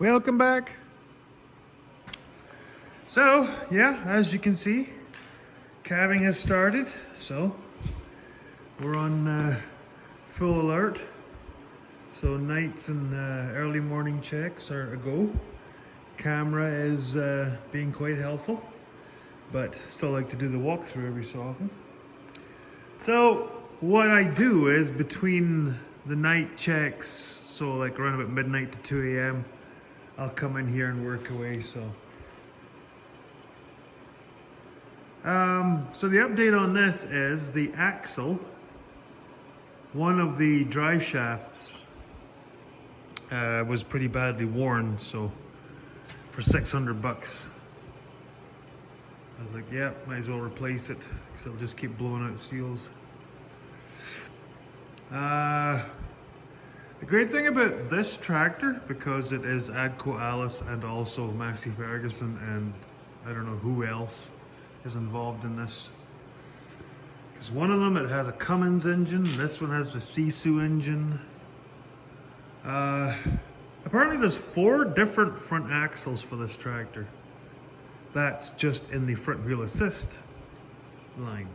Welcome back. So yeah, as you can see, calving has started, so we're on full alert. So nights and early morning checks are a go. Camera is being quite helpful, but still like to do the walkthrough every so often. So what I do is between the night checks, so like around about midnight to 2 a.m, I'll come in here and work away. So the update on this is the axle, one of the drive shafts was pretty badly worn, so for 600 bucks I was like, yeah, might as well replace it because it'll just keep blowing out seals. The great thing about this tractor, because it is Agco Alice and also Massey Ferguson and I don't know who else is involved in this, because one of them, it has a Cummins engine, this one has the Sisu engine. Apparently there's 4 different front axles for this tractor. That's just in the front wheel assist line.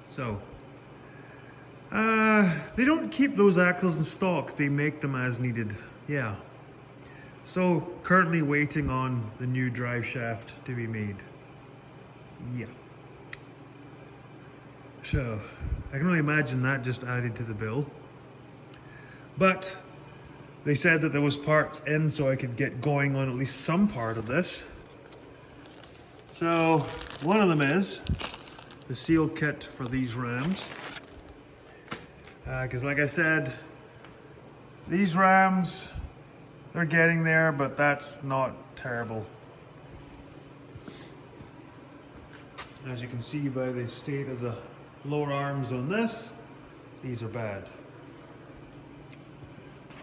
So they don't keep those axles in stock, they make them as needed. Yeah. So currently waiting on the new drive shaft to be made. Yeah. So I can only imagine that just added to the bill. But they said that there was parts in, so I could get going on at least some part of this. So one of them is the seal kit for these rams. Because like I said, these rams, they're getting there, but that's not terrible. As you can see by the state of the lower arms on this, these are bad.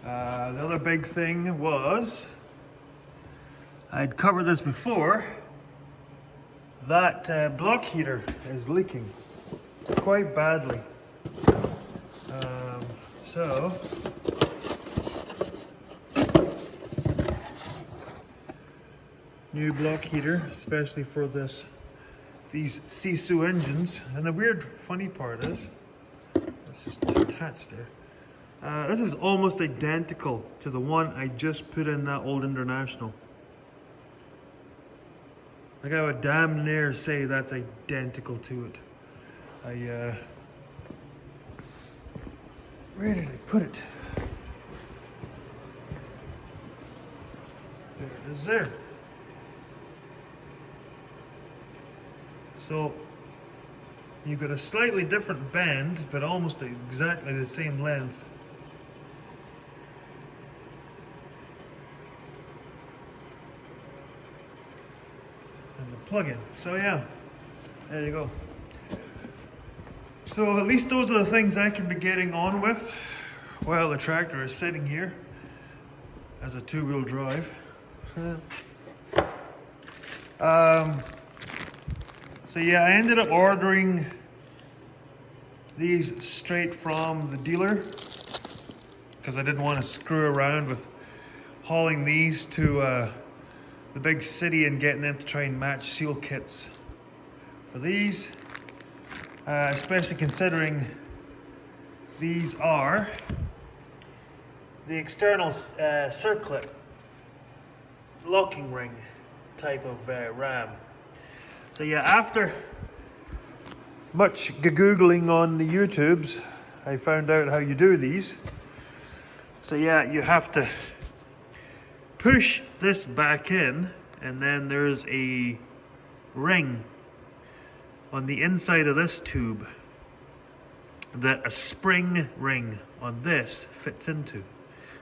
The other big thing was, I'd covered this before, that block heater is leaking quite badly. So new block heater, especially for these Sisu engines. And the weird funny part is, it's just attached there. This is almost identical to the one I just put in that old International. Like I would damn near say that's identical to it. Where did I put it? There it is there. So you've got a slightly different bend, but almost exactly the same length. And the plug-in. So yeah, there you go. So at least those are the things I can be getting on with while the tractor is sitting here as a 2-wheel drive. So yeah, I ended up ordering these straight from the dealer because I didn't want to screw around with hauling these to the big city and getting them to try and match seal kits for these. Especially considering these are the external circlip locking ring type of ram. So yeah, after much googling on the YouTubes, I found out how you do these. So yeah, you have to push this back in, and then there's a ring on the inside of this tube that a spring ring on this fits into.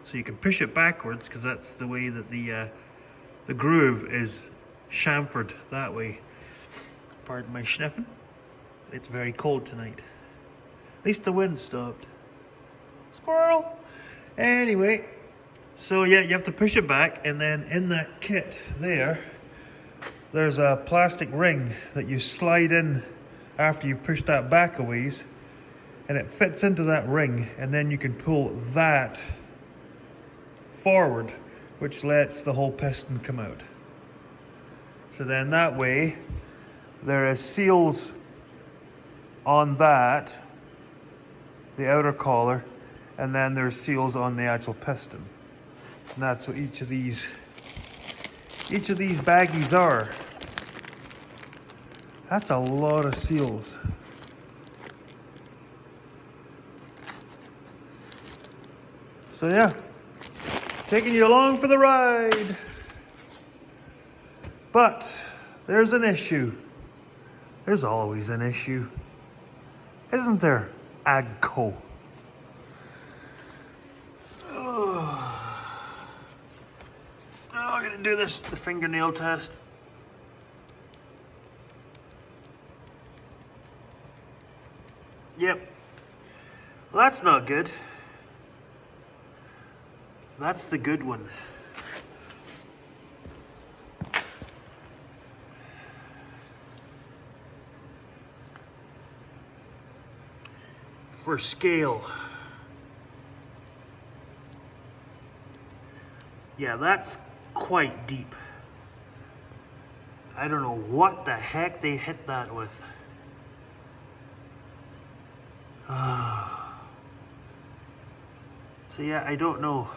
So you can push it backwards because that's the way that the groove is chamfered that way. Pardon my sniffing. It's very cold tonight. At least the wind stopped. Squirrel! Anyway, so yeah, you have to push it back, and then in that kit there's a plastic ring that you slide in after you push that back a ways, and it fits into that ring, and then you can pull that forward, which lets the whole piston come out. So then that way, there is seals on that, the outer collar, and then there's seals on the actual piston. And that's what each of these baggies are. That's a lot of seals. So yeah, taking you along for the ride. But there's an issue. There's always an issue, isn't there, Agco? Oh, I'm gonna do the fingernail test. Yep. Well, that's not good. That's the good one. For scale. Yeah, that's quite deep. I don't know what the heck they hit that with. So yeah, I don't know.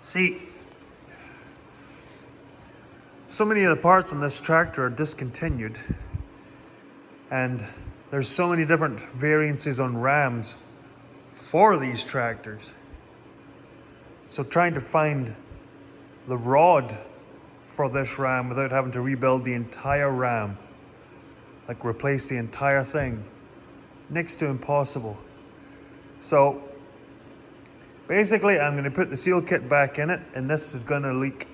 See, so many of the parts on this tractor are discontinued, and there's so many different variances on rams for these tractors. So trying to find the rod for this ram without having to rebuild the entire ram, like replace the entire thing, next to impossible. So basically I'm going to put the seal kit back in it, and this is going to leak.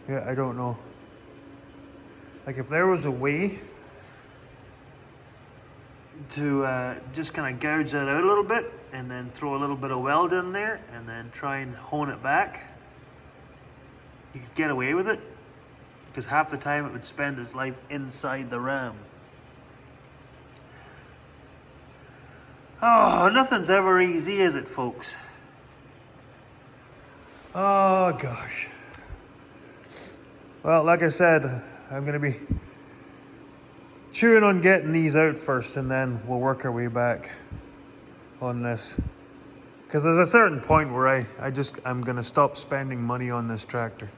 Yeah, I don't know. Like if there was a way to just kind of gouge that out a little bit and then throw a little bit of weld in there and then try and hone it back, you could get away with it, because half the time it would spend its life inside the ram. Oh, nothing's ever easy, is it, folks? Oh gosh. Well, like I said, I'm going to be chewing on getting these out first, and then we'll work our way back on this. Because there's a certain point where I'm going to stop spending money on this tractor.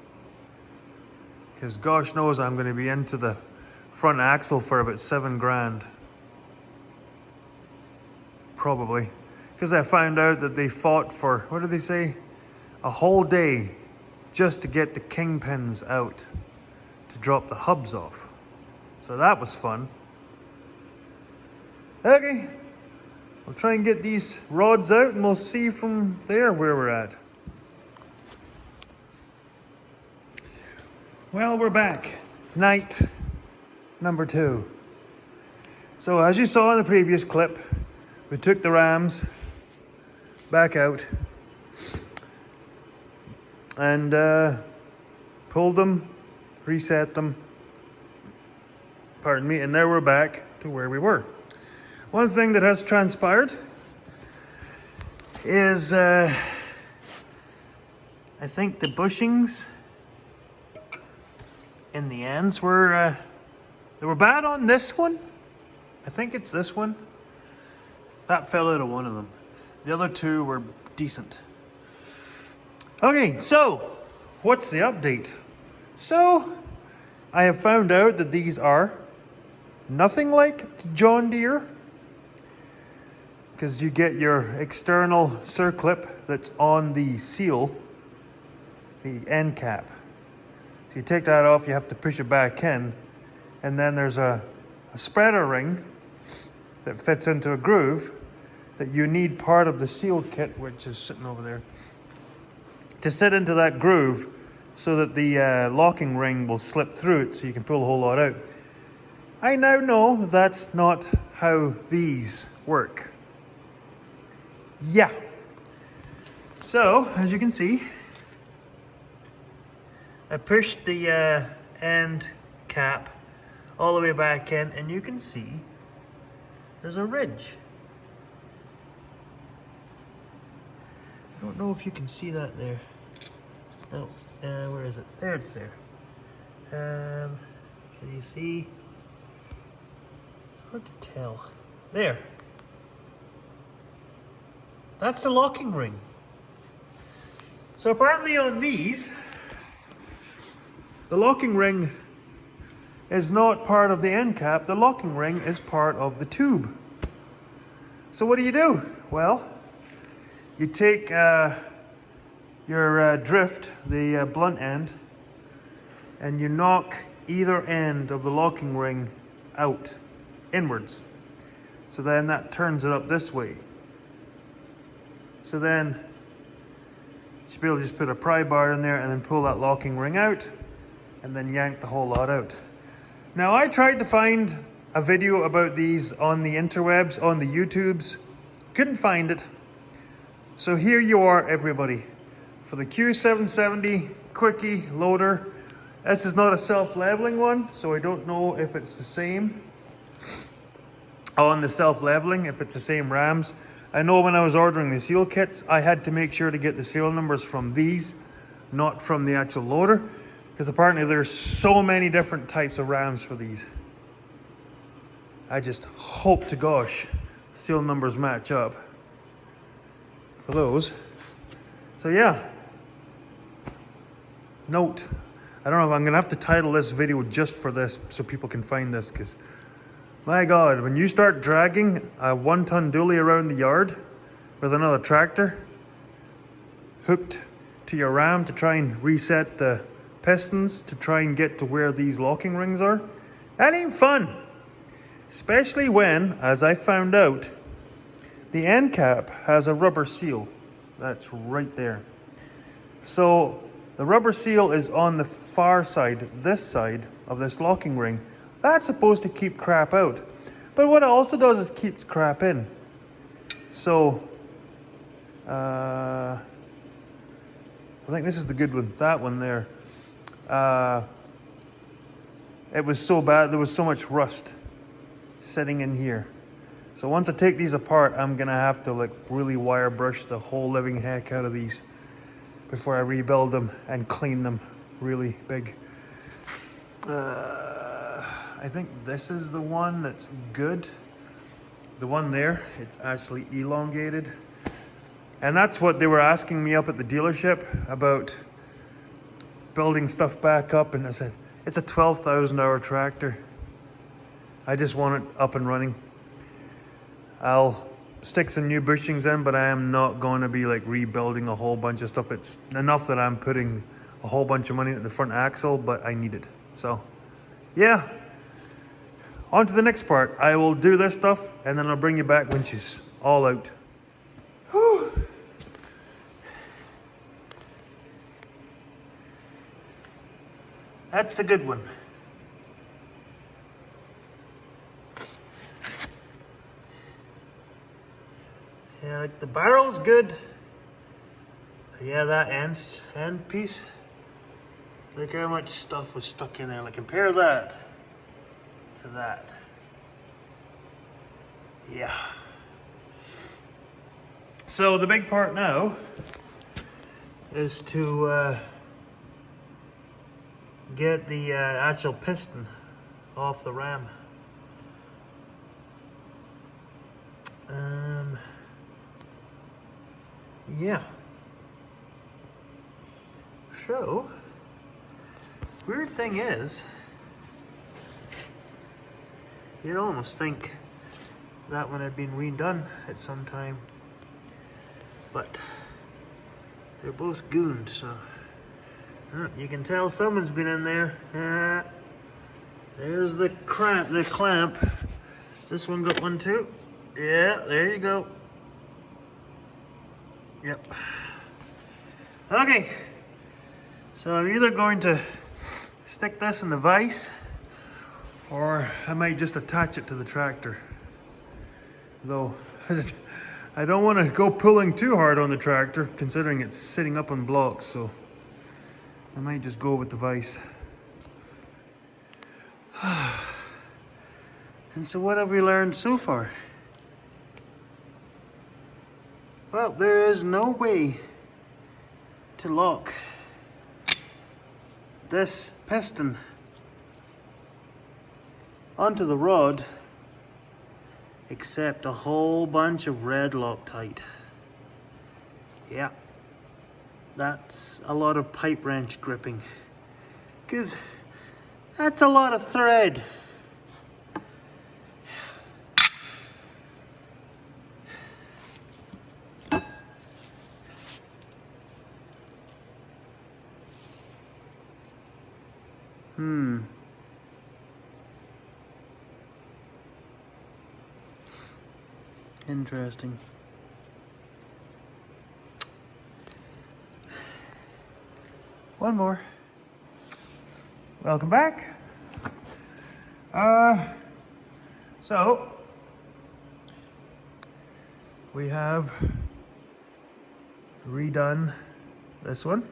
Because gosh knows I'm going to be into the front axle for about $7 grand. Probably. Because I found out that they fought for, what did they say? A whole day just to get the kingpins out to drop the hubs off. So that was fun. Okay, we'll try and get these rods out and we'll see from there where we're at. Well, we're back. Night number 2. So as you saw in the previous clip, we took the rams back out and pulled them, reset them, pardon me, and now we're back to where we were. One thing that has transpired is I think the bushings in the ends were they were bad on this one. I think it's this one. That fell out of one of them. The other two were decent. Okay, so what's the update? So I have found out that these are nothing like John Deere, because you get your external circlip that's on the seal, the end cap. So you take that off, you have to push it back in, and then there's a spreader ring that fits into a groove that you need part of the seal kit, which is sitting over there, to sit into that groove so that the locking ring will slip through it so you can pull the whole lot out. I now know that's not how these work. Yeah. So, as you can see, I pushed the end cap all the way back in, and you can see there's a ridge. I don't know if you can see that there. No, where is it? There, it's there. Can you see? Hard to tell. There. That's the locking ring. So apparently on these, the locking ring is not part of the end cap. The locking ring is part of the tube. So what do? Well, you take your drift, the blunt end, and you knock either end of the locking ring out inwards. So then that turns it up this way. So then you should be able to just put a pry bar in there and then pull that locking ring out and then yank the whole lot out. Now I tried to find a video about these on the interwebs, on the YouTubes. Couldn't find it. So here you are, everybody, for the Q770 Quicke loader. This is not a self-leveling one, so I don't know if it's the same on the self-leveling, if it's the same rams. I know when I was ordering the seal kits, I had to make sure to get the serial numbers from these, not from the actual loader, because apparently there's so many different types of rams for these. I just hope to gosh serial numbers match up for those. So yeah, note, I don't know if I'm gonna have to title this video just for this so people can find this, because my God, when you start dragging a 1-ton dually around the yard with another tractor hooked to your ram to try and reset the pistons to try and get to where these locking rings are, that ain't fun. Especially when, as I found out, the end cap has a rubber seal. That's right there. So the rubber seal is on the far side, this side of this locking ring. That's supposed to keep crap out. But what it also does is keeps crap in. So, I think this is the good one, that one there. It was so bad, there was so much rust sitting in here. So once I take these apart, I'm gonna have to like really wire brush the whole living heck out of these before I rebuild them and clean them really big. I think this is the one that's good. The one there, it's actually elongated. And that's what they were asking me up at the dealership about building stuff back up. And I said, it's a 12,000 hour tractor. I just want it up and running. I'll stick some new bushings in, but I am not going to be like rebuilding a whole bunch of stuff. It's enough that I'm putting a whole bunch of money into the front axle, but I need it. So yeah, on to the next part. I will do this stuff and then I'll bring you back when she's all out. Whew. That's a good one. Yeah, like the barrel's good. Yeah, that end piece. Look how much stuff was stuck in there. Like compare that to that. Yeah. So the big part now is to get the actual piston off the ram. Yeah. So, weird thing is, you'd almost think that one had been redone at some time, but they're both gooned, so you can tell someone's been in there. There's the clamp. Has this one got one too? Yeah, there you go. Yep. Okay, so I'm either going to stick this in the vise or I might just attach it to the tractor. Though I don't want to go pulling too hard on the tractor considering it's sitting up on blocks, so I might just go with the vise. And so what have we learned so far? Well, there is no way to lock this piston onto the rod except a whole bunch of red Loctite. Yeah, that's a lot of pipe wrench gripping, because that's a lot of thread. Interesting. One more. Welcome back. So we have redone this one.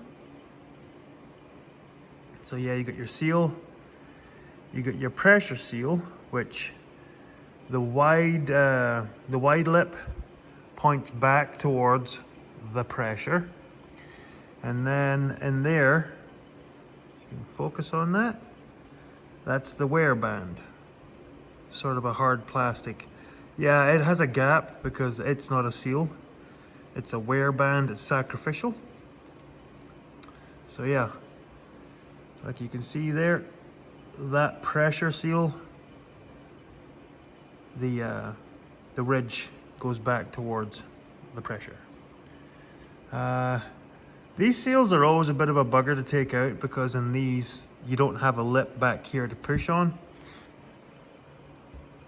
So yeah, you got your seal, you got your pressure seal, which the wide lip points back towards the pressure, and then in there, you can focus on that. That's the wear band, sort of a hard plastic. Yeah, it has a gap because it's not a seal, it's a wear band. It's sacrificial. So yeah, like you can see there, that pressure seal, the ridge goes back towards the pressure. These seals are always a bit of a bugger to take out, because in these you don't have a lip back here to push on.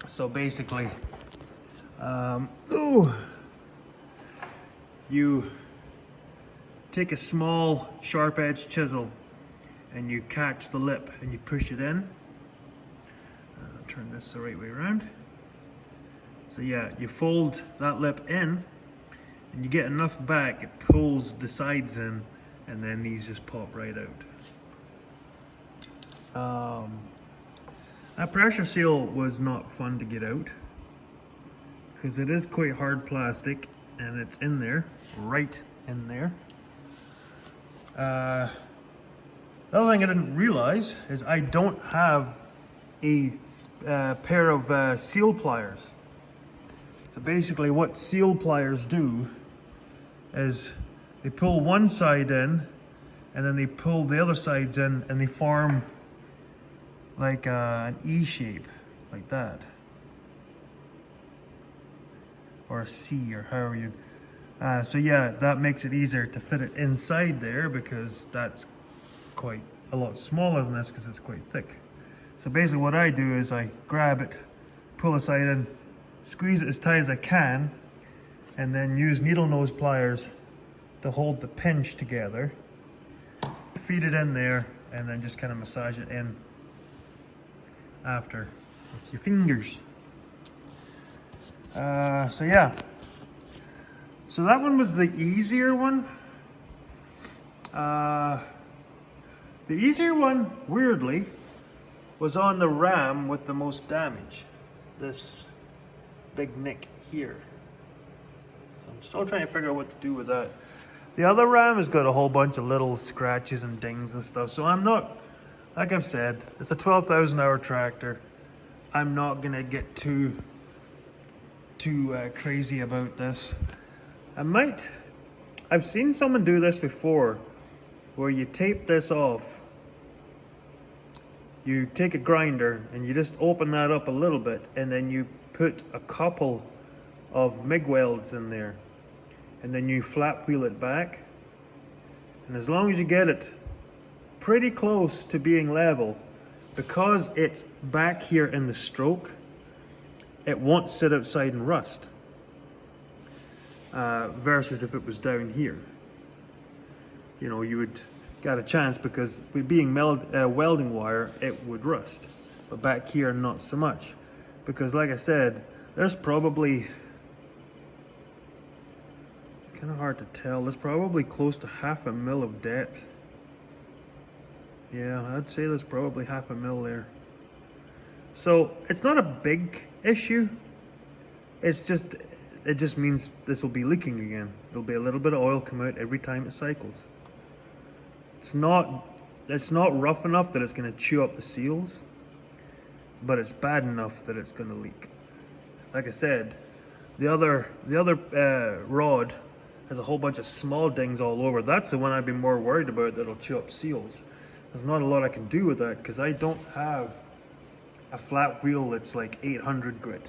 So basically, you take a small sharp edge chisel and you catch the lip and you push it in. Turn this the right way around. So yeah, you fold that lip in and you get enough back, it pulls the sides in, and then these just pop right out. That pressure seal was not fun to get out, because it is quite hard plastic and it's in there, right in there. The other thing I didn't realize is I don't have a pair of seal pliers. So basically what seal pliers do is they pull one side in and then they pull the other sides in, and they form like an E shape, like that. Or a C, or however you... so yeah, that makes it easier to fit it inside there, because that's quite a lot smaller than this, because it's quite thick. So basically what I do is I grab it, pull the side in, squeeze it as tight as I can, and then use needle nose pliers to hold the pinch together, feed it in there, and then just kind of massage it in after with your fingers. So yeah, so that one was the easier one. The easier one, weirdly, was on the ram with the most damage. This big nick here. So I'm still trying to figure out what to do with that. The other ram has got a whole bunch of little scratches and dings and stuff, so I'm not, like I've said, it's a 12,000 hour tractor. I'm not gonna get too crazy about this. I've seen someone do this before, where you tape this off. You take a grinder and you just open that up a little bit, and then you put a couple of MIG welds in there, and then you flap wheel it back, and as long as you get it pretty close to being level, because it's back here in the stroke, it won't sit outside and rust, versus if it was down here. You know, you would got a chance, because with being welding wire, it would rust, but back here not so much, because like I said, there's probably, it's kind of hard to tell, there's probably close to 1/2 mil of depth. Yeah, I'd say there's probably 1/2 mil there. So it's not a big issue. It just means this will be leaking again. There'll be a little bit of oil come out every time it cycles. It's not rough enough that it's going to chew up the seals, but it's bad enough that it's going to leak. Like I said, the other rod has a whole bunch of small dings all over. That's the one I've been more worried about, that'll chew up seals. There's not a lot I can do with that because I don't have a flat wheel that's like 800 grit.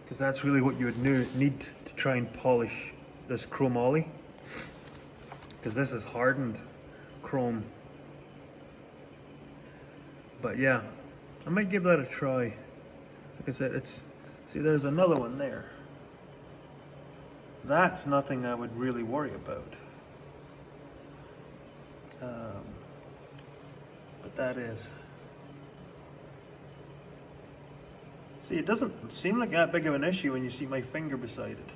Because that's really what you would need to try and polish this chrome ollie. Because this is hardened chrome. But yeah, I might give that a try. Like I said, see, there's another one there. That's nothing I would really worry about. But that is. See, it doesn't seem like that big of an issue when you see my finger beside it.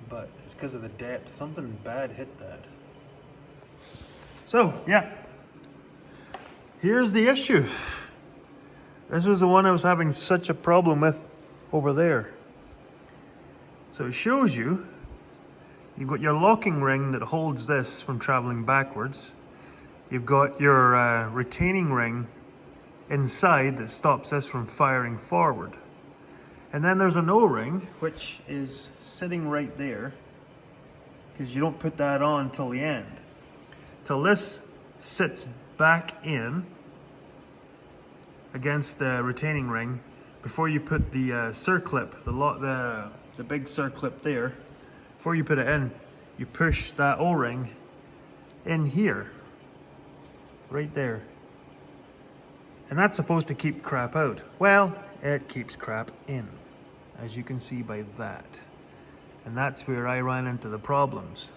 But it's because of the depth. Something bad hit that. So, yeah. Here's the issue. This is the one I was having such a problem with over there. So it shows you, you've got your locking ring that holds this from traveling backwards. You've got your retaining ring inside that stops this from firing forward. And then there's an O-ring, which is sitting right there, because you don't put that on till the end. Till this sits back in against the retaining ring before you put the circlip, the big circlip there. Before you put it in, you push that O-ring in here, right there. And that's supposed to keep crap out. Well, it keeps crap in, as you can see by that. And that's where I ran into the problems.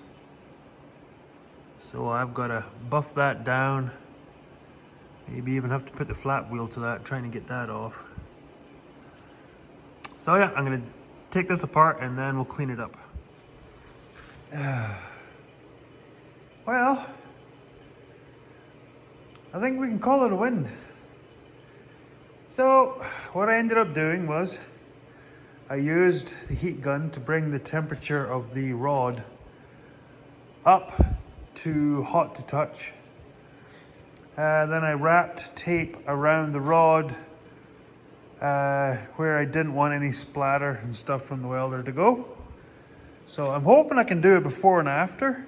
So I've got to buff that down. Maybe even have to put the flat wheel to that, trying to get that off. So yeah, I'm going to take this apart and then we'll clean it up. Well, I think we can call it a win. So what I ended up doing was I used the heat gun to bring the temperature of the rod up to hot to touch. Then I wrapped tape around the rod where I didn't want any splatter and stuff from the welder to go. So I'm hoping I can do it before and after.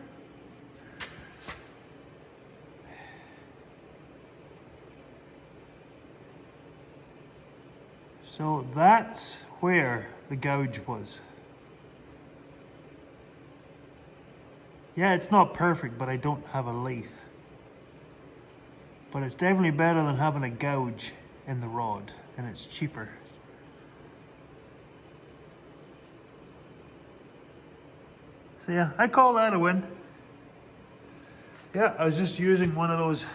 So that's where the gouge was. Yeah, it's not perfect, but I don't have a lathe. But it's definitely better than having a gouge in the rod, and it's cheaper. So yeah, I call that a win. Yeah, I was just using one of those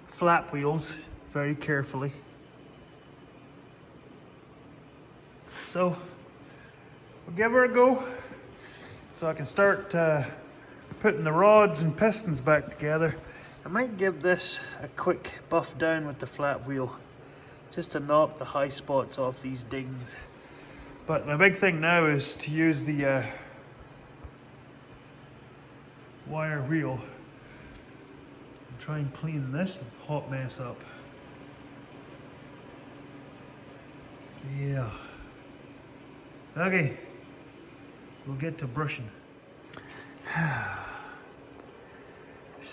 flap wheels very carefully. So we'll give her a go so I can start putting the rods and pistons back together. I might give this a quick buff down with the flat wheel just to knock the high spots off these dings. But my big thing now is to use the wire wheel and try and clean this hot mess up. Yeah. Okay, we'll get to brushing.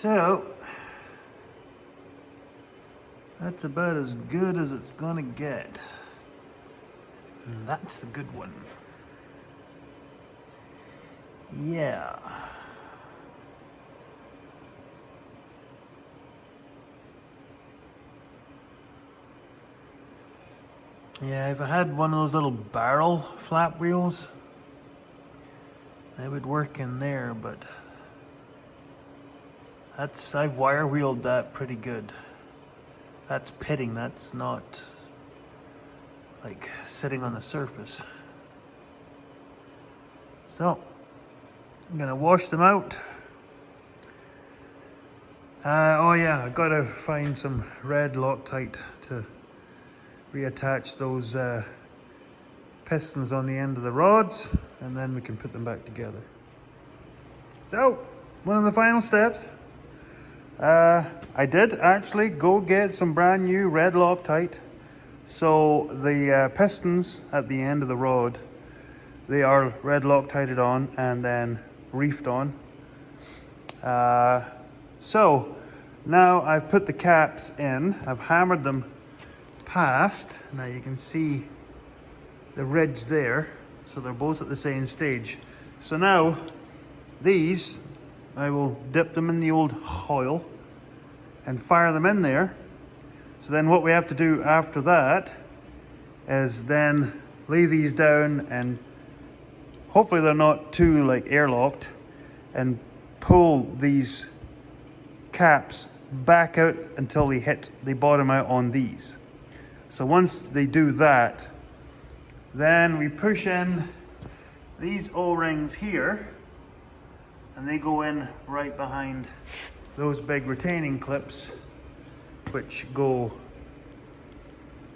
So, that's about as good as it's gonna get. And that's the good one. Yeah. Yeah, if I had one of those little barrel flap wheels, they would work in there, but I've wire wheeled that pretty good. That's pitting, that's not like sitting on the surface. So, I'm gonna wash them out Oh yeah, I gotta find some red Loctite to reattach those pistons on the end of the rods, and then we can put them back together. So, one of the final steps. I did actually go get some brand new red Loctite. So the pistons at the end of the rod, they are red Loctited on and then reefed on. So now I've put the caps in, I've hammered them past. Now you can see the ridge there, so they're both at the same stage. So now these, I will dip them in the old oil and fire them in there. So then what we have to do after that is then lay these down, and hopefully they're not too like airlocked, and pull these caps back out until they bottom out on these. So once they do that, then we push in these O-rings here, and they go in right behind those big retaining clips, which go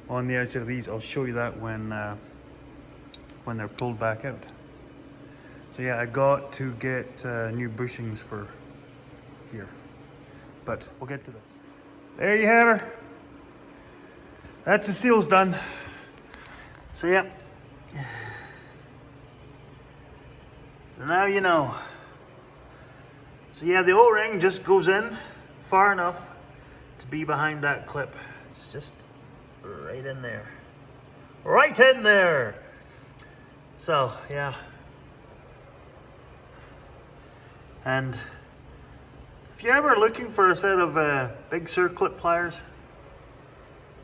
on the outside of these. I'll show you that when they're pulled back out. So yeah, I got to get new bushings for here, but we'll get to this. There you have her. That's the seals done. So yeah. So now you know. So yeah, the O-ring just goes in far enough to be behind that clip. It's just right in there. Right in there! So, yeah. And if you're ever looking for a set of big circlip pliers,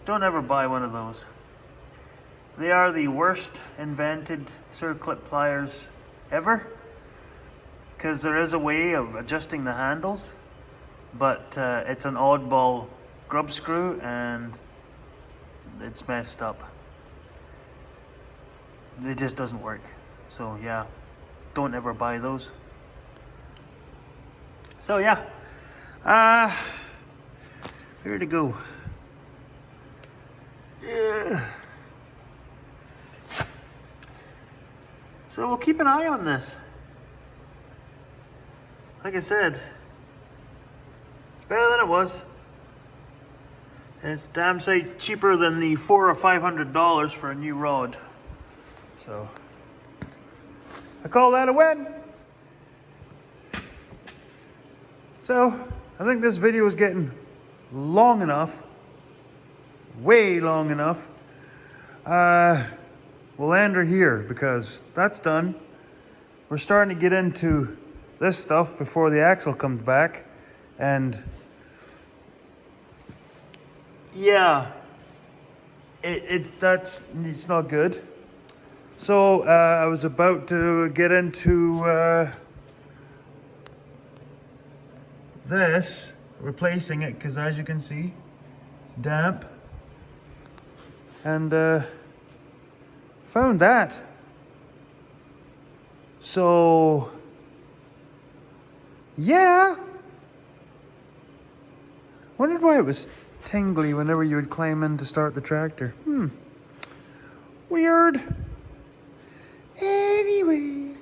don't ever buy one of those. They are the worst invented circlip pliers ever, because there is a way of adjusting the handles, but it's an oddball grub screw and it's messed up. It just doesn't work. So yeah, don't ever buy those. So yeah, where to go? Yeah. So we'll keep an eye on this. Like I said, it's better than it was. And it's damn sight cheaper than the $400 or $500 for a new rod. So I call that a win. So I think this video is getting long enough, way long enough. We'll end her here because that's done. We're starting to get into this stuff before the axle comes back, and yeah, it's not good. So I was about to get into this, replacing it, because as you can see, it's damp, and found that. So yeah, wondered why it was tingly whenever you would climb in to start the tractor. Weird. Anyway,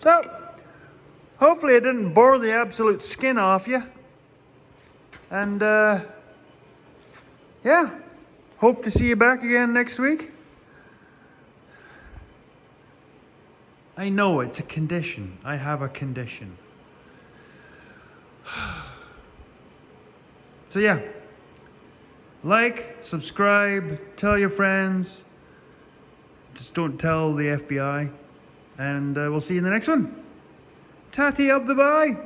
so hopefully it didn't bore the absolute skin off you. And yeah, hope to see you back again next week. I know it's a condition. I have a condition. So yeah, like, subscribe, tell your friends. Just don't tell the FBI. And we'll see you in the next one. Tatty up the bye.